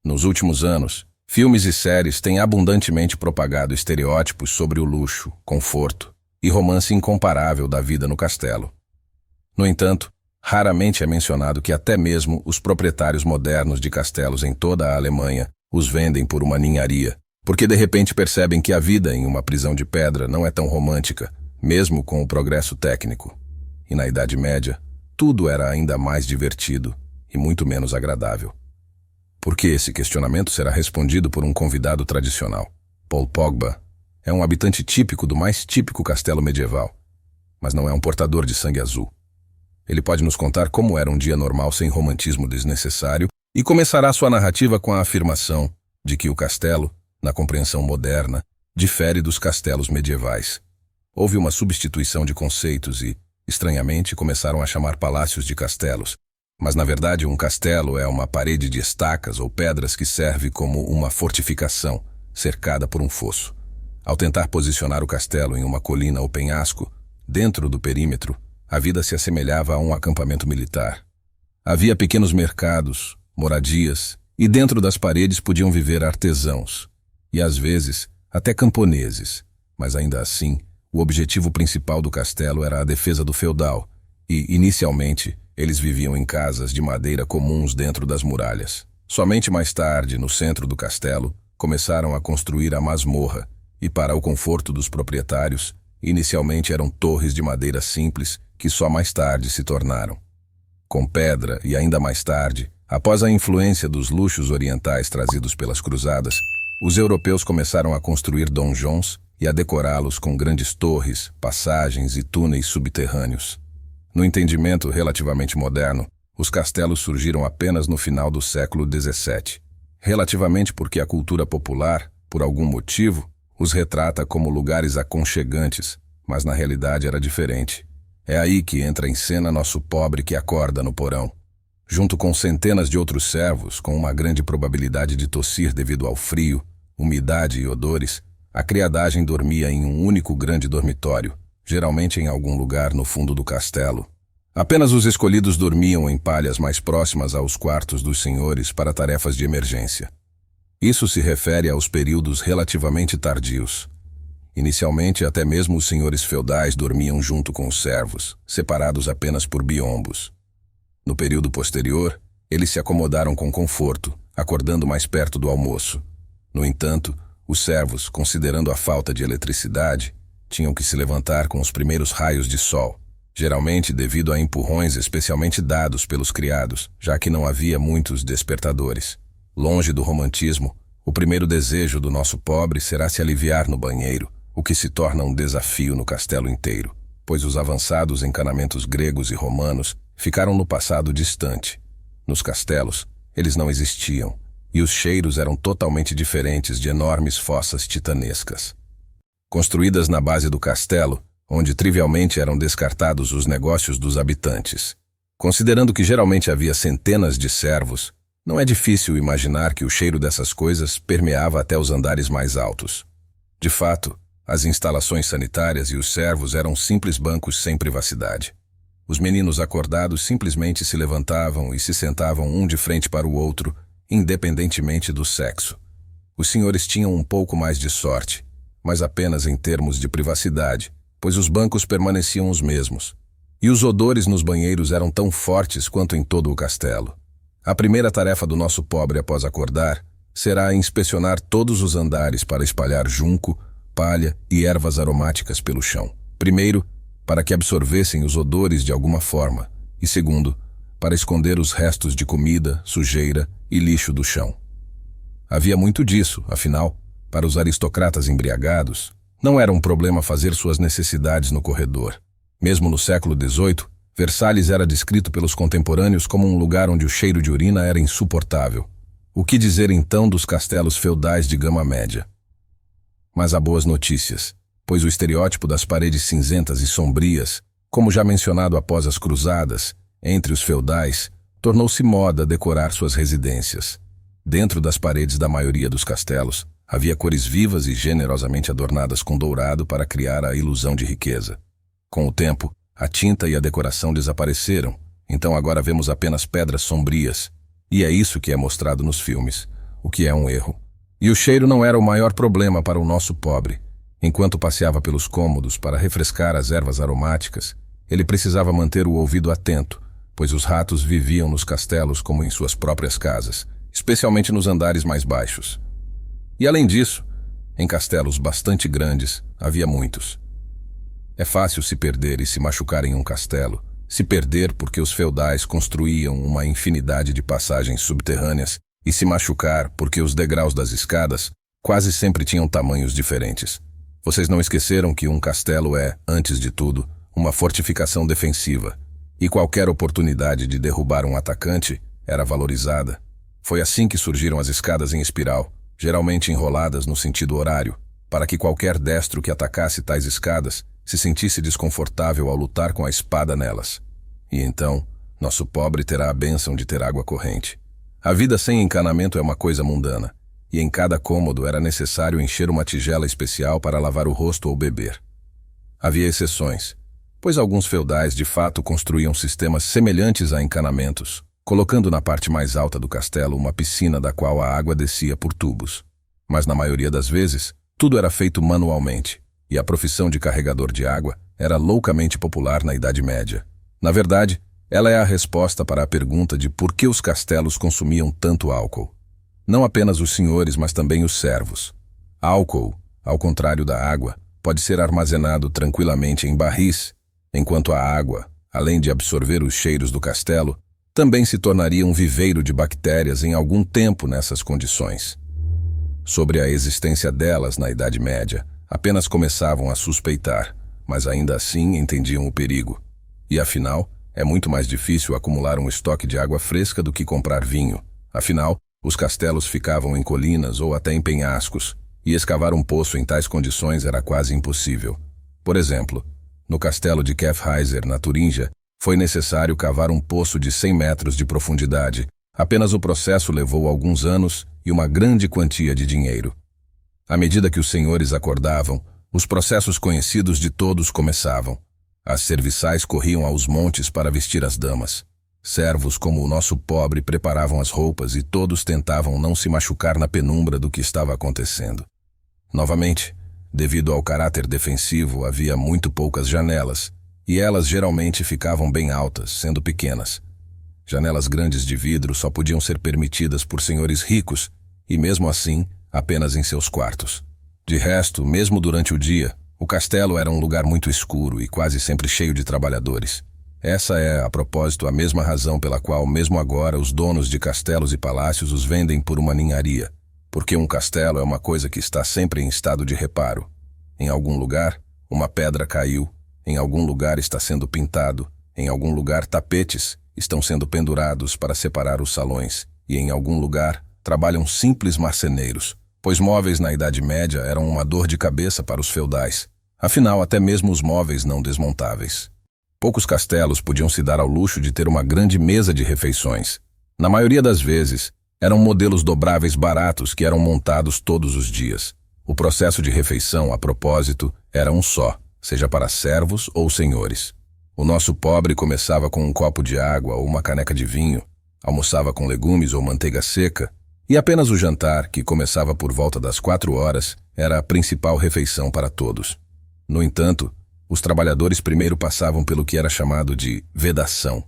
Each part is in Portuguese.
Nos últimos anos, filmes e séries têm abundantemente propagado estereótipos sobre o luxo, conforto e romance incomparável da vida no castelo. No entanto, raramente é mencionado que até mesmo os proprietários modernos de castelos em toda a Alemanha os vendem por uma ninharia, porque de repente percebem que a vida em uma prisão de pedra não é tão romântica, mesmo com o progresso técnico. E na Idade Média, tudo era ainda mais divertido e muito menos agradável. Por que esse questionamento será respondido por um convidado tradicional? Paul Pogba é um habitante típico do mais típico castelo medieval, mas não é um portador de sangue azul. Ele pode nos contar como era um dia normal sem romantismo desnecessário e começará sua narrativa com a afirmação de que o castelo, na compreensão moderna, difere dos castelos medievais. Houve uma substituição de conceitos e, estranhamente, começaram a chamar palácios de castelos, mas na verdade um castelo é uma parede de estacas ou pedras que serve como uma fortificação, cercada por um fosso. Ao tentar posicionar o castelo em uma colina ou penhasco, dentro do perímetro, a vida se assemelhava a um acampamento militar. Havia pequenos mercados, moradias, e dentro das paredes podiam viver artesãos, e às vezes até camponeses, mas ainda assim, o objetivo principal do castelo era a defesa do feudal, e, inicialmente, eles viviam em casas de madeira comuns dentro das muralhas. Somente mais tarde, no centro do castelo, começaram a construir a masmorra, e para o conforto dos proprietários, inicialmente eram torres de madeira simples, que só mais tarde se tornaram com pedra e ainda mais tarde, após a influência dos luxos orientais trazidos pelas cruzadas, os europeus começaram a construir donjons e a decorá-los com grandes torres, passagens e túneis subterrâneos. No entendimento relativamente moderno, os castelos surgiram apenas no final do século XVII, relativamente porque a cultura popular, por algum motivo, os retrata como lugares aconchegantes, mas na realidade era diferente. É aí que entra em cena nosso pobre que acorda no porão. Junto com centenas de outros servos, com uma grande probabilidade de tossir devido ao frio, umidade e odores, a criadagem dormia em um único grande dormitório, geralmente em algum lugar no fundo do castelo. Apenas os escolhidos dormiam em palhas mais próximas aos quartos dos senhores para tarefas de emergência. Isso se refere aos períodos relativamente tardios. Inicialmente, até mesmo os senhores feudais dormiam junto com os servos, separados apenas por biombos. No período posterior, eles se acomodaram com conforto, acordando mais perto do almoço. No entanto, os servos, considerando a falta de eletricidade, tinham que se levantar com os primeiros raios de sol, geralmente devido a empurrões especialmente dados pelos criados, já que não havia muitos despertadores. Longe do romantismo, o primeiro desejo do nosso pobre será se aliviar no banheiro, o que se torna um desafio no castelo inteiro, pois os avançados encanamentos gregos e romanos ficaram no passado distante. Nos castelos, eles não existiam, e os cheiros eram totalmente diferentes de enormes fossas titanescas. Construídas na base do castelo, onde trivialmente eram descartados os negócios dos habitantes. Considerando que geralmente havia centenas de servos, não é difícil imaginar que o cheiro dessas coisas permeava até os andares mais altos. De fato, as instalações sanitárias e os servos eram simples bancos sem privacidade. Os meninos acordados simplesmente se levantavam e se sentavam um de frente para o outro, independentemente do sexo. Os senhores tinham um pouco mais de sorte, mas apenas em termos de privacidade, pois os bancos permaneciam os mesmos. E os odores nos banheiros eram tão fortes quanto em todo o castelo. A primeira tarefa do nosso pobre após acordar será inspecionar todos os andares para espalhar junco, palha e ervas aromáticas pelo chão. Primeiro, para que absorvessem os odores de alguma forma, e segundo, para esconder os restos de comida, sujeira e lixo do chão. Havia muito disso, afinal, para os aristocratas embriagados, não era um problema fazer suas necessidades no corredor. Mesmo no século XVIII, Versalhes era descrito pelos contemporâneos como um lugar onde o cheiro de urina era insuportável. O que dizer então dos castelos feudais de gama média? Mas há boas notícias, pois o estereótipo das paredes cinzentas e sombrias, como já mencionado após as cruzadas, entre os feudais, tornou-se moda decorar suas residências. Dentro das paredes da maioria dos castelos, havia cores vivas e generosamente adornadas com dourado para criar a ilusão de riqueza. Com o tempo, a tinta e a decoração desapareceram, então agora vemos apenas pedras sombrias, e é isso que é mostrado nos filmes. o que é um erro. E o cheiro não era o maior problema para o nosso pobre. Enquanto passeava pelos cômodos para refrescar as ervas aromáticas, ele precisava manter o ouvido atento, pois os ratos viviam nos castelos como em suas próprias casas, especialmente nos andares mais baixos. E além disso, em castelos bastante grandes, havia muitos. É fácil se perder e se machucar em um castelo, se perder porque os feudais construíam uma infinidade de passagens subterrâneas e se machucar porque os degraus das escadas quase sempre tinham tamanhos diferentes. Vocês não esqueceram que um castelo é, antes de tudo, uma fortificação defensiva, e qualquer oportunidade de derrubar um atacante era valorizada. Foi assim que surgiram as escadas em espiral, geralmente enroladas no sentido horário, para que qualquer destro que atacasse tais escadas se sentisse desconfortável ao lutar com a espada nelas. E então, nosso pobre terá a bênção de ter água corrente. A vida sem encanamento é uma coisa mundana, e em cada cômodo era necessário encher uma tigela especial para lavar o rosto ou beber. Havia exceções, pois alguns feudais de fato construíam sistemas semelhantes a encanamentos, colocando na parte mais alta do castelo uma piscina da qual a água descia por tubos. Mas na maioria das vezes, tudo era feito manualmente, e a profissão de carregador de água era loucamente popular na Idade Média. Na verdade, ela é a resposta para a pergunta de por que os castelos consumiam tanto álcool. Não apenas os senhores, mas também os servos. Álcool, ao contrário da água, pode ser armazenado tranquilamente em barris, enquanto a água, além de absorver os cheiros do castelo, também se tornaria um viveiro de bactérias em algum tempo nessas condições. Sobre a existência delas na Idade Média, apenas começavam a suspeitar, mas ainda assim entendiam o perigo. E afinal, é muito mais difícil acumular um estoque de água fresca do que comprar vinho. Afinal, os castelos ficavam em colinas ou até em penhascos, e escavar um poço em tais condições era quase impossível. Por exemplo, no castelo de Kefheiser, na Turíngia, foi necessário cavar um poço de 100 metros de profundidade. Apenas o processo levou alguns anos e uma grande quantia de dinheiro. À medida que os senhores acordavam, os processos conhecidos de todos começavam. As serviçais corriam aos montes para vestir as damas. Servos como o nosso pobre preparavam as roupas e todos tentavam não se machucar na penumbra do que estava acontecendo. Novamente, devido ao caráter defensivo, havia muito poucas janelas, e elas geralmente ficavam bem altas, sendo pequenas. Janelas grandes de vidro só podiam ser permitidas por senhores ricos, e mesmo assim, apenas em seus quartos. De resto, mesmo durante o dia, o castelo era um lugar muito escuro e quase sempre cheio de trabalhadores. Essa é, a propósito, a mesma razão pela qual, mesmo agora, os donos de castelos e palácios os vendem por uma ninharia. Porque um castelo é uma coisa que está sempre em estado de reparo. Em algum lugar, uma pedra caiu, em algum lugar está sendo pintado, em algum lugar tapetes estão sendo pendurados para separar os salões, e em algum lugar trabalham simples marceneiros, pois móveis na Idade Média eram uma dor de cabeça para os feudais. Afinal, até mesmo os móveis não desmontáveis. Poucos castelos podiam se dar ao luxo de ter uma grande mesa de refeições. Na maioria das vezes, eram modelos dobráveis baratos que eram montados todos os dias. O processo de refeição, a propósito, era um só, seja para servos ou senhores. O nosso pobre começava com um copo de água ou uma caneca de vinho, almoçava com legumes ou manteiga seca, e apenas o jantar, que começava por volta das 4 horas, era a principal refeição para todos. No entanto, os trabalhadores primeiro passavam pelo que era chamado de vedação.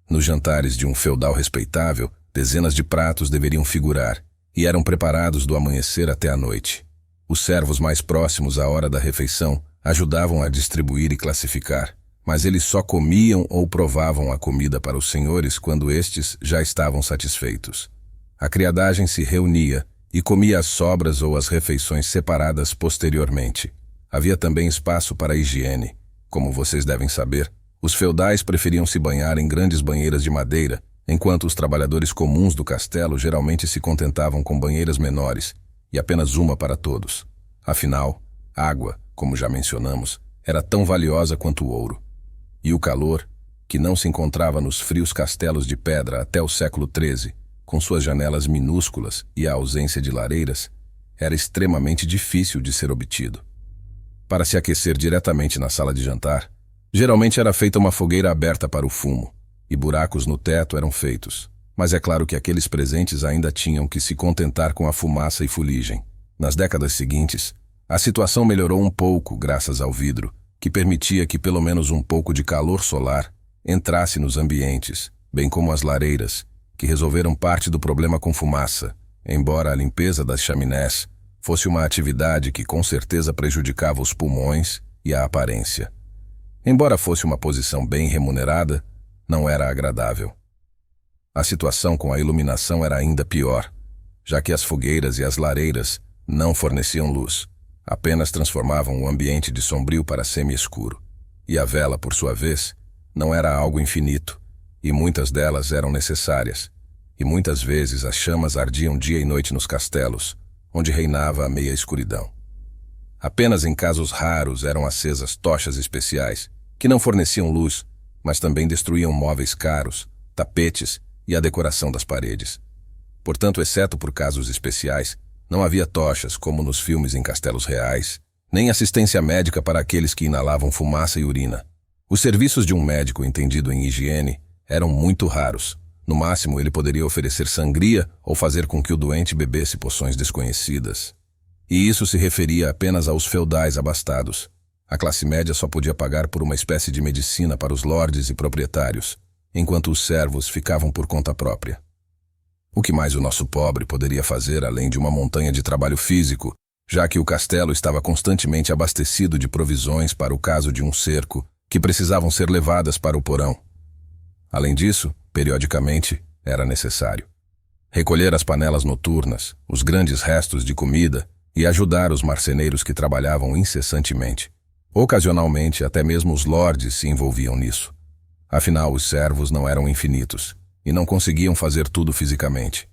Nos jantares de um feudal respeitável, dezenas de pratos deveriam figurar, e eram preparados do amanhecer até a noite. Os servos mais próximos à hora da refeição ajudavam a distribuir e classificar, mas eles só comiam ou provavam a comida para os senhores quando estes já estavam satisfeitos. A criadagem se reunia e comia as sobras ou as refeições separadas posteriormente. Havia também espaço para a higiene. Como vocês devem saber, os feudais preferiam se banhar em grandes banheiras de madeira, enquanto os trabalhadores comuns do castelo geralmente se contentavam com banheiras menores, e apenas uma para todos. Afinal, água, como já mencionamos, era tão valiosa quanto o ouro. E o calor, que não se encontrava nos frios castelos de pedra até o século XIII, com suas janelas minúsculas e a ausência de lareiras, era extremamente difícil de ser obtido. Para se aquecer diretamente na sala de jantar, geralmente era feita uma fogueira aberta para o fumo, e buracos no teto eram feitos. Mas é claro que aqueles presentes ainda tinham que se contentar com a fumaça e fuligem. Nas décadas seguintes, a situação melhorou um pouco graças ao vidro, que permitia que pelo menos um pouco de calor solar entrasse nos ambientes, bem como as lareiras, que resolveram parte do problema com fumaça, embora a limpeza das chaminés fosse uma atividade que com certeza prejudicava os pulmões e a aparência. Embora fosse uma posição bem remunerada, não era agradável. A situação com a iluminação era ainda pior, já que as fogueiras e as lareiras não forneciam luz, apenas transformavam o ambiente de sombrio para semi-escuro. E a vela, por sua vez, não era algo infinito, e muitas delas eram necessárias, e muitas vezes as chamas ardiam dia e noite nos castelos, onde reinava a meia escuridão. Apenas em casos raros eram acesas tochas especiais, que não forneciam luz, mas também destruíam móveis caros, tapetes e a decoração das paredes. Portanto, exceto por casos especiais, não havia tochas, como nos filmes em castelos reais, nem assistência médica para aqueles que inalavam fumaça e urina. Os serviços de um médico entendido em higiene eram muito raros. No máximo, ele poderia oferecer sangria ou fazer com que o doente bebesse poções desconhecidas. E isso se referia apenas aos feudais abastados. A classe média só podia pagar por uma espécie de medicina para os lordes e proprietários, enquanto os servos ficavam por conta própria. O que mais o nosso pobre poderia fazer além de uma montanha de trabalho físico, já que o castelo estava constantemente abastecido de provisões para o caso de um cerco, que precisavam ser levadas para o porão. Além disso, periodicamente, era necessário recolher as panelas noturnas, os grandes restos de comida e ajudar os marceneiros que trabalhavam incessantemente. Ocasionalmente, até mesmo os lordes se envolviam nisso. Afinal, os servos não eram infinitos e não conseguiam fazer tudo fisicamente.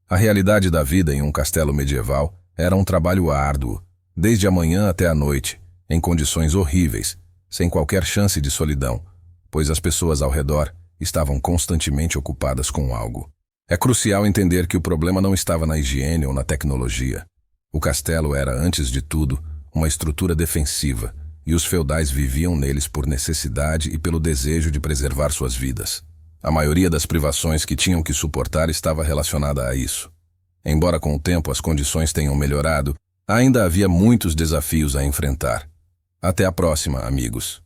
A realidade da vida em um castelo medieval era um trabalho árduo, desde a manhã até a noite, em condições horríveis, sem qualquer chance de solidão, pois as pessoas ao redor estavam constantemente ocupadas com algo. É crucial entender que o problema não estava na higiene ou na tecnologia. O castelo era, antes de tudo, uma estrutura defensiva, e os feudais viviam neles por necessidade e pelo desejo de preservar suas vidas. A maioria das privações que tinham que suportar estava relacionada a isso. Embora com o tempo as condições tenham melhorado, ainda havia muitos desafios a enfrentar. Até a próxima, amigos.